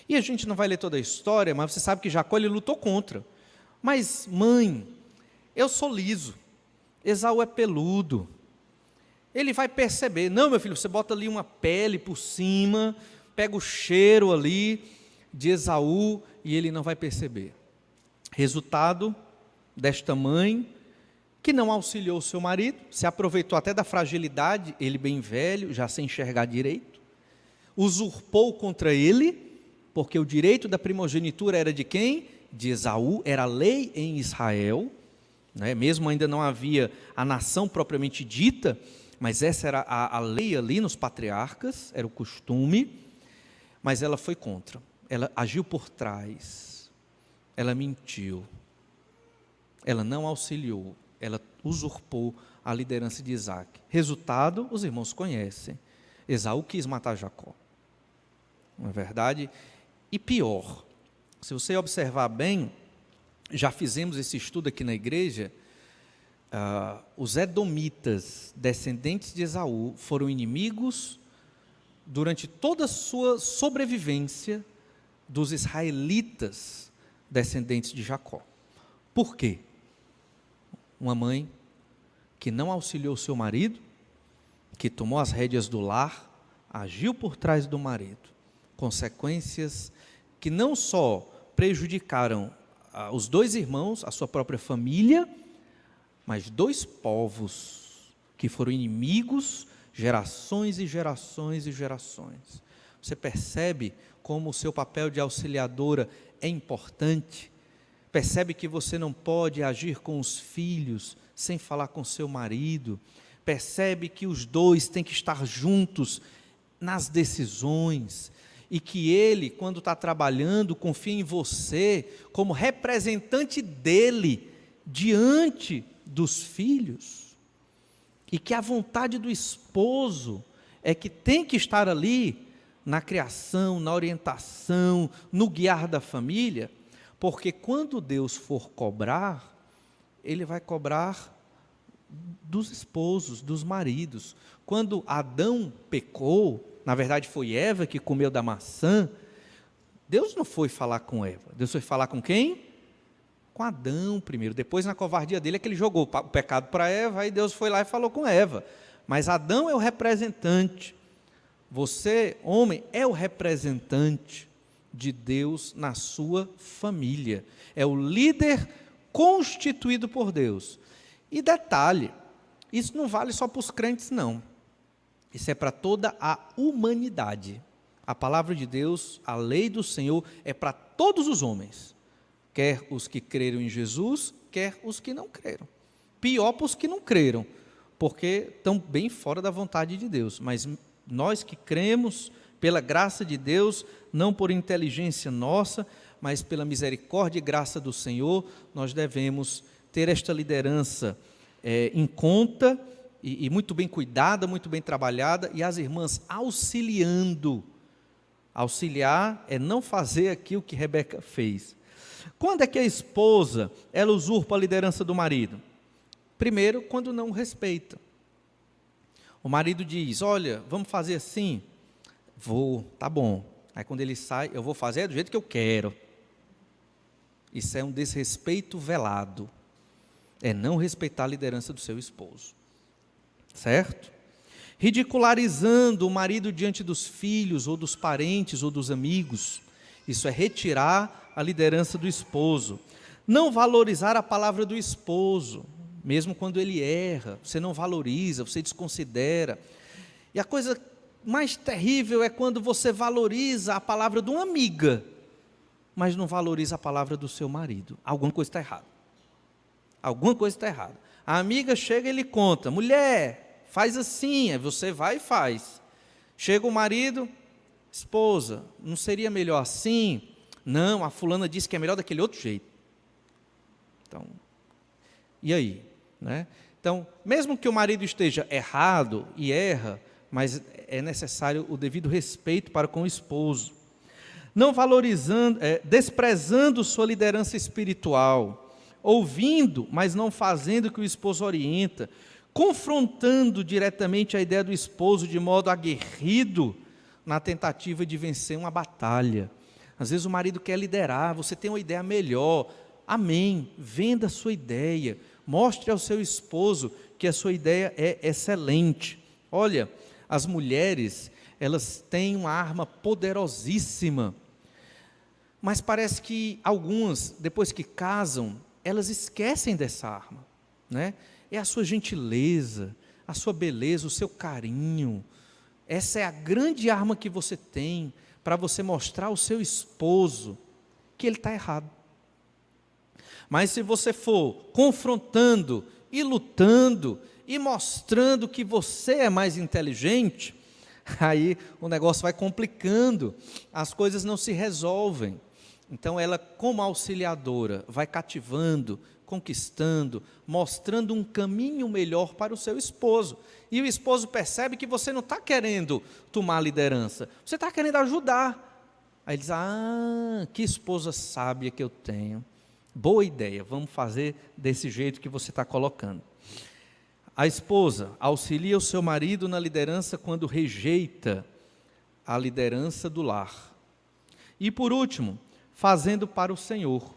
E a gente não vai ler toda a história, mas você sabe que Jacó ele lutou contra. Mas mãe, eu sou liso, Esaú é peludo. Ele vai perceber, não meu filho, você bota ali uma pele por cima, pega o cheiro ali de Esaú e ele não vai perceber. Resultado desta mãe, que não auxiliou o seu marido, se aproveitou até da fragilidade, ele bem velho, já sem enxergar direito, usurpou contra ele, porque o direito da primogenitura era de quem? De Esaú, era lei em Israel, né? Mesmo ainda não havia a nação propriamente dita, mas essa era a lei ali nos patriarcas, era o costume, mas ela foi contra, ela agiu por trás, ela mentiu, ela não auxiliou, ela usurpou a liderança de Isaac. Resultado, os irmãos conhecem, Esaú quis matar Jacó, não é verdade? E pior, se você observar bem, já fizemos esse estudo aqui na igreja, os edomitas, descendentes de Esaú, foram inimigos durante toda a sua sobrevivência dos israelitas, descendentes de Jacó. Por quê? Uma mãe que não auxiliou seu marido, que tomou as rédeas do lar, agiu por trás do marido. Consequências que não só prejudicaram os dois irmãos, a sua própria família, mas dois povos que foram inimigos, gerações e gerações e gerações. Você percebe como o seu papel de auxiliadora é importante? Percebe que você não pode agir com os filhos sem falar com seu marido? Percebe que os dois têm que estar juntos nas decisões? E que ele, quando está trabalhando, confia em você como representante dele diante dos filhos, e que a vontade do esposo é que tem que estar ali na criação, na orientação, no guiar da família, porque quando Deus for cobrar, ele vai cobrar dos esposos, dos maridos. Quando Adão pecou, na verdade foi Eva que comeu da maçã, Deus não foi falar com Eva, Deus foi falar com quem? Com Adão primeiro, depois na covardia dele é que ele jogou o pecado para Eva, aí Deus foi lá e falou com Eva, mas Adão é o representante, você, homem, é o representante de Deus na sua família, é o líder constituído por Deus. E detalhe, isso não vale só para os crentes não, isso é para toda a humanidade. A palavra de Deus, a lei do Senhor é para todos os homens, quer os que creram em Jesus, quer os que não creram. Pior para os que não creram, porque estão bem fora da vontade de Deus. Mas nós que cremos, pela graça de Deus, não por inteligência nossa, mas pela misericórdia e graça do Senhor, nós devemos ter esta liderança em conta, e muito bem cuidada, muito bem trabalhada, e as irmãs auxiliando. Auxiliar é não fazer aquilo que Rebeca fez. Quando é que a esposa, ela usurpa a liderança do marido? Primeiro, quando não respeita. O marido diz, olha, vamos fazer assim? Vou, tá bom. Aí quando ele sai, eu vou fazer do jeito que eu quero. Isso é um desrespeito velado. É não respeitar a liderança do seu esposo. Certo? Ridicularizando o marido diante dos filhos, ou dos parentes, ou dos amigos. Isso é retirar a liderança do esposo. Não valorizar a palavra do esposo, mesmo quando ele erra, você não valoriza, você desconsidera. E a coisa mais terrível é quando você valoriza a palavra de uma amiga, mas não valoriza a palavra do seu marido. Alguma coisa está errada. Alguma coisa está errada. A amiga chega e lhe conta, mulher, faz assim, aí você vai e faz. Chega o marido, esposa, não seria melhor assim? Não, a fulana disse que é melhor daquele outro jeito. Então, e aí? Né? Então, mesmo que o marido esteja errado e erra, mas é necessário o devido respeito para com o esposo. Não valorizando, desprezando sua liderança espiritual, ouvindo, mas não fazendo o que o esposo orienta, confrontando diretamente a ideia do esposo de modo aguerrido na tentativa de vencer uma batalha. Às vezes o marido quer liderar, você tem uma ideia melhor, amém, venda a sua ideia, mostre ao seu esposo que a sua ideia é excelente. Olha, as mulheres, elas têm uma arma poderosíssima, mas parece que algumas, depois que casam, elas esquecem dessa arma, né? É a sua gentileza, a sua beleza, o seu carinho. Essa é a grande arma que você tem para você mostrar ao seu esposo que ele está errado. Mas se você for confrontando e lutando e mostrando que você é mais inteligente, aí o negócio vai complicando, as coisas não se resolvem. Então ela, como auxiliadora, vai cativando, conquistando, mostrando um caminho melhor para o seu esposo. E o esposo percebe que você não está querendo tomar liderança, você está querendo ajudar. Aí ele diz, que esposa sábia que eu tenho. Boa ideia, vamos fazer desse jeito que você está colocando. A esposa auxilia o seu marido na liderança quando rejeita a liderança do lar. E por último, fazendo para o Senhor.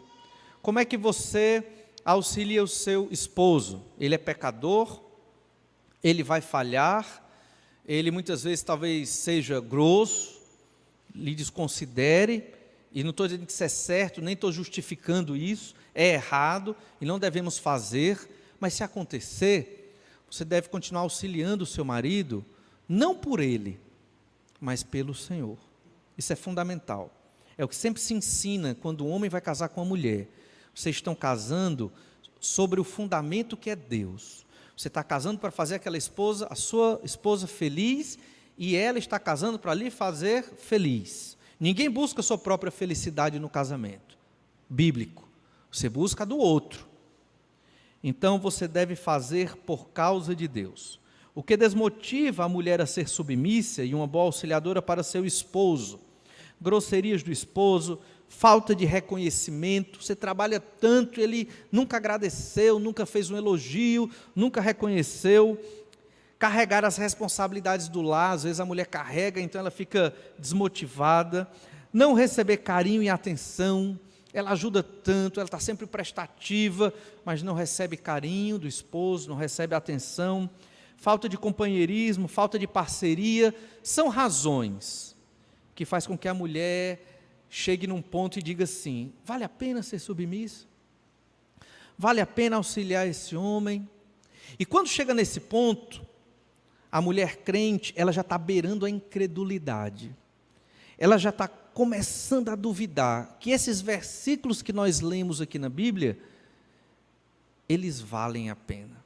Como é que você auxilia o seu esposo? Ele é pecador, ele vai falhar, ele muitas vezes talvez seja grosso, lhe desconsidere, e não estou dizendo que isso é certo, nem estou justificando isso, é errado e não devemos fazer, mas se acontecer, você deve continuar auxiliando o seu marido, não por ele, mas pelo Senhor. Isso é fundamental. É o que sempre se ensina quando o homem vai casar com a mulher. Vocês estão casando sobre o fundamento que é Deus. Você está casando para fazer aquela esposa, a sua esposa feliz, e ela está casando para lhe fazer feliz. Ninguém busca a sua própria felicidade no casamento bíblico. Você busca a do outro. Então você deve fazer por causa de Deus. O que desmotiva a mulher a ser submissa e uma boa auxiliadora para seu esposo? Grosserias do esposo, falta de reconhecimento, você trabalha tanto, ele nunca agradeceu, nunca fez um elogio, nunca reconheceu. Carregar as responsabilidades do lar, às vezes a mulher carrega, então ela fica desmotivada. Não receber carinho e atenção, ela ajuda tanto, ela está sempre prestativa, mas não recebe carinho do esposo, não recebe atenção. Falta de companheirismo, falta de parceria, são razões que faz com que a mulher chegue num ponto e diga assim, vale a pena ser submissa? Vale a pena auxiliar esse homem? E quando chega nesse ponto, a mulher crente, ela já está beirando a incredulidade, ela já está começando a duvidar, que esses versículos que nós lemos aqui na Bíblia, eles valem a pena,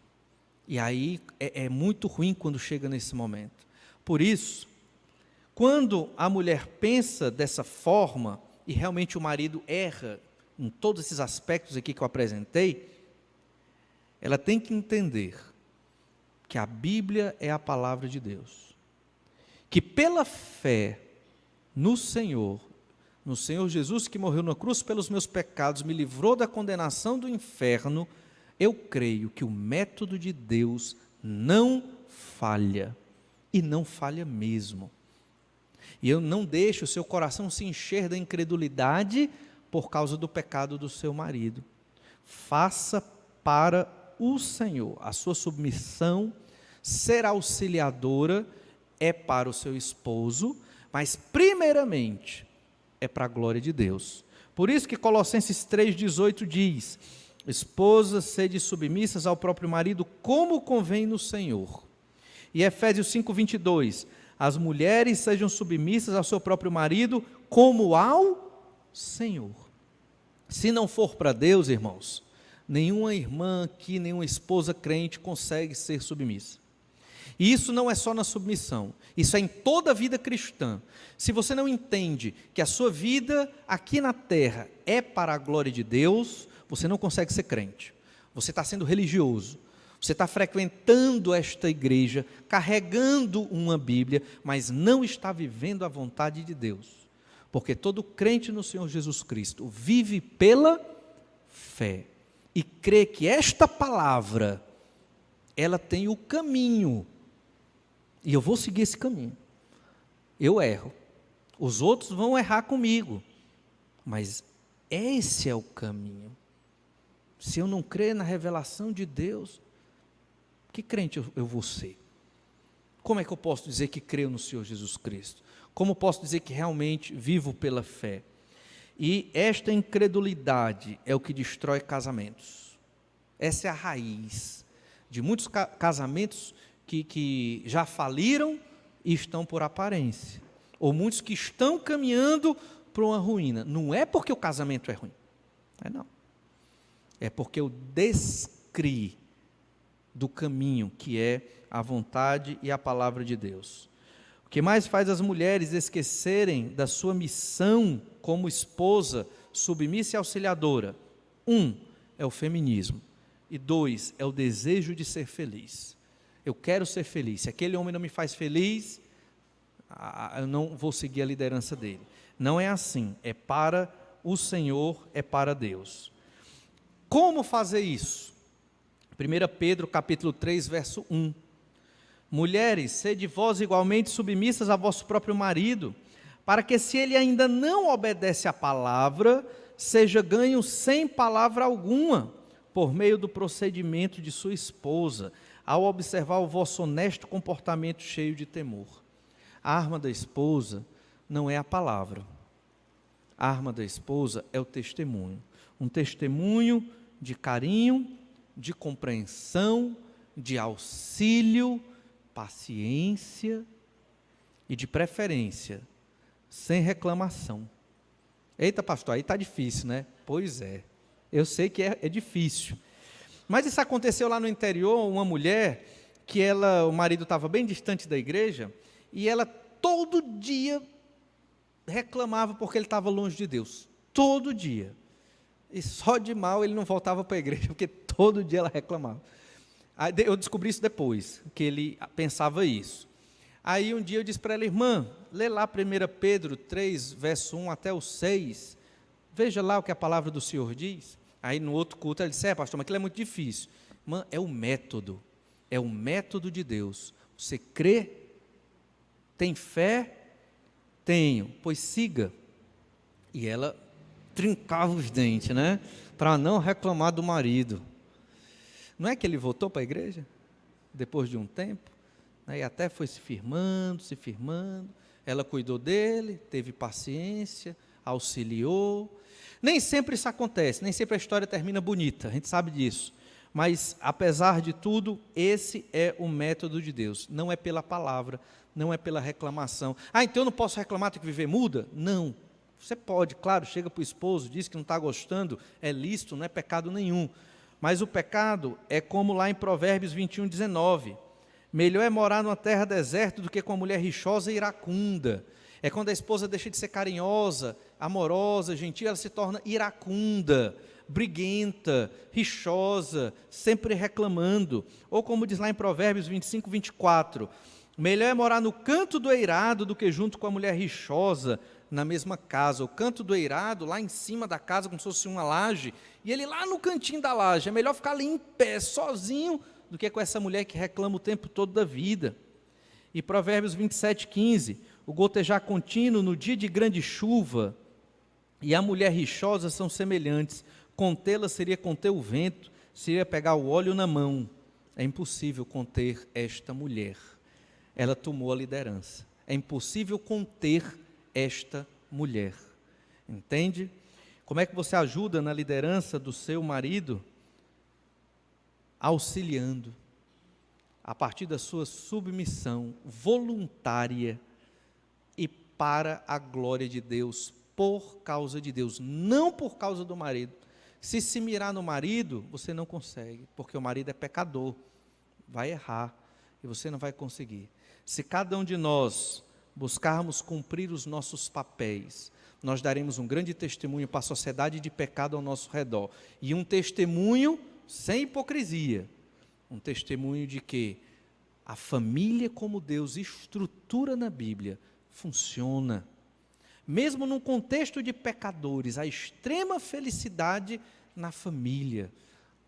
e aí é muito ruim quando chega nesse momento. Por isso, quando a mulher pensa dessa forma, e realmente o marido erra em todos esses aspectos aqui que eu apresentei, ela tem que entender que a Bíblia é a palavra de Deus, que pela fé no Senhor Jesus que morreu na cruz pelos meus pecados, me livrou da condenação do inferno, eu creio que o método de Deus não falha, e não falha mesmo. E eu não deixo o seu coração se encher da incredulidade por causa do pecado do seu marido. Faça para o Senhor. A sua submissão, ser auxiliadora, é para o seu esposo, mas primeiramente é para a glória de Deus. Por isso que Colossenses 3,18 diz, esposas, sede submissas ao próprio marido, como convém no Senhor. E Efésios 5,22, as mulheres sejam submissas ao seu próprio marido, como ao Senhor. Se não for para Deus, irmãos, nenhuma irmã aqui, nenhuma esposa crente consegue ser submissa. E isso não é só na submissão, isso é em toda a vida cristã. Se você não entende que a sua vida aqui na terra é para a glória de Deus, você não consegue ser crente. Você está sendo religioso. Você está frequentando esta igreja, carregando uma Bíblia, mas não está vivendo a vontade de Deus. Porque todo crente no Senhor Jesus Cristo vive pela fé. e crer que esta palavra, ela tem o caminho, e eu vou seguir esse caminho. Eu erro, os outros vão errar comigo, mas esse é o caminho. Se eu não crer na revelação de Deus, que crente eu vou ser? Como é que eu posso dizer que creio no Senhor Jesus Cristo? Como posso dizer que realmente vivo pela fé? E esta incredulidade é o que destrói casamentos. Essa é a raiz de muitos casamentos que já faliram e estão por aparência. Ou muitos que estão caminhando para uma ruína. Não é porque o casamento é ruim. Não. É porque eu descri do caminho que é a vontade e a palavra de Deus. O que mais faz as mulheres esquecerem da sua missão como esposa submissa e auxiliadora? 1, é o feminismo. E 2, é o desejo de ser feliz. Eu quero ser feliz. Se aquele homem não me faz feliz, eu não vou seguir a liderança dele. Não é assim. É para o Senhor, é para Deus. Como fazer isso? 1 Pedro capítulo 3, verso 1. Mulheres, sede vós igualmente submissas a vosso próprio marido, para que se ele ainda não obedece à palavra, seja ganho sem palavra alguma, por meio do procedimento de sua esposa, ao observar o vosso honesto comportamento cheio de temor. A arma da esposa não é a palavra. A arma da esposa é o testemunho. Um testemunho de carinho, de compreensão, de auxílio, paciência e de preferência, sem reclamação. Eita, pastor, aí está difícil, né? Pois é, eu sei que é difícil. Mas isso aconteceu lá no interior, uma mulher, que o marido estava bem distante da igreja, e ela todo dia reclamava porque ele estava longe de Deus. Todo dia. E só de mal ele não voltava para a igreja, porque todo dia ela reclamava. Aí eu descobri isso depois, que ele pensava isso. Aí um dia eu disse para ela, irmã, lê lá 1 Pedro 3, verso 1 até o 6, veja lá o que a palavra do Senhor diz. Aí no outro culto ela disse, pastor, mas aquilo é muito difícil. Irmã, é o método de Deus. Você crê? Tem fé? Tenho, pois siga. E ela trincava os dentes, né? Para não reclamar do marido. Não é que ele voltou para a igreja? Depois de um tempo? Né? E até foi se firmando. Ela cuidou dele, teve paciência, auxiliou. Nem sempre isso acontece, nem sempre a história termina bonita, a gente sabe disso. Mas, apesar de tudo, esse é o método de Deus. Não é pela palavra, não é pela reclamação. Então eu não posso reclamar, tenho que viver muda? Não. Você pode, claro, chega para o esposo, diz que não está gostando, é lícito, não é pecado nenhum. Mas o pecado é como lá em Provérbios 21, 19. Melhor é morar numa terra deserta do que com uma mulher rixosa e iracunda. É quando a esposa deixa de ser carinhosa, amorosa, gentil, ela se torna iracunda, briguenta, rixosa, sempre reclamando. Ou como diz lá em Provérbios 25, 24. Melhor é morar no canto do eirado do que junto com a mulher rixosa na mesma casa. O canto do eirado, lá em cima da casa, como se fosse uma laje, e ele lá no cantinho da laje. É melhor ficar ali em pé, sozinho, do que com essa mulher que reclama o tempo todo da vida. E Provérbios 27, 15, o gotejar contínuo no dia de grande chuva e a mulher rixosa são semelhantes. Contê-la seria conter o vento, seria pegar o óleo na mão. É impossível conter esta mulher. Ela tomou a liderança. É impossível conter esta mulher. Entende? Como é que você ajuda na liderança do seu marido? Auxiliando, a partir da sua submissão voluntária e para a glória de Deus, por causa de Deus, não por causa do marido. Se mirar no marido, você não consegue, porque o marido é pecador, vai errar, e você não vai conseguir. Se cada um de nós buscarmos cumprir os nossos papéis, nós daremos um grande testemunho para a sociedade de pecado ao nosso redor, e um testemunho sem hipocrisia, um testemunho de que a família como Deus estrutura na Bíblia, funciona. Mesmo num contexto de pecadores, a extrema felicidade na família,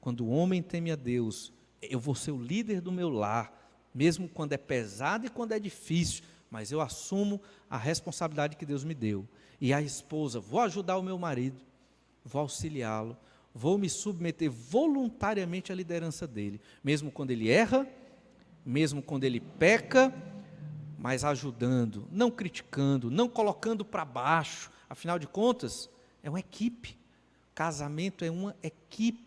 Quando o homem teme a Deus, eu vou ser o líder do meu lar, mesmo quando é pesado e quando é difícil, mas eu assumo a responsabilidade que Deus me deu. E a esposa, vou ajudar o meu marido, vou auxiliá-lo, vou me submeter voluntariamente à liderança dele, mesmo quando ele erra, mesmo quando ele peca, mas ajudando, não criticando, não colocando para baixo. Afinal de contas, é uma equipe. Casamento é uma equipe.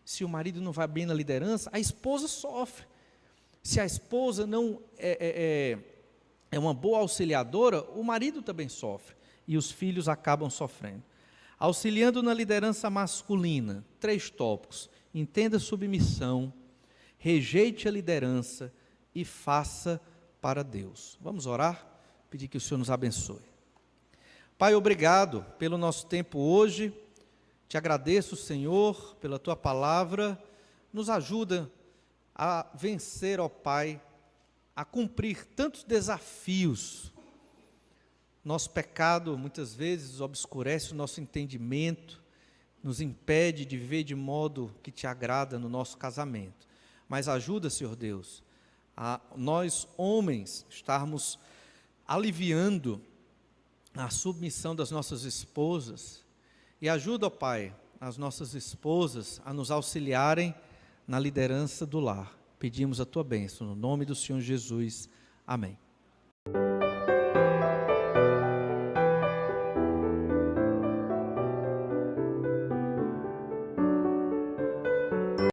Se o marido não vai bem na liderança, a esposa sofre. Se a esposa não é uma boa auxiliadora, o marido também sofre. E os filhos acabam sofrendo. Auxiliando na liderança masculina, 3 tópicos. Entenda a submissão, rejeite a liderança e faça para Deus. Vamos orar? Pedir que o Senhor nos abençoe. Pai, obrigado pelo nosso tempo hoje. Te agradeço, Senhor, pela Tua palavra. Nos ajuda a vencer, ó Pai, a cumprir tantos desafios. Nosso pecado, muitas vezes, obscurece o nosso entendimento, nos impede de viver de modo que Te agrada no nosso casamento. Mas ajuda, Senhor Deus, a nós, homens, estarmos aliviando a submissão das nossas esposas. E ajuda, ó Pai, as nossas esposas a nos auxiliarem na liderança do lar. Pedimos a Tua bênção, no nome do Senhor Jesus. Amém.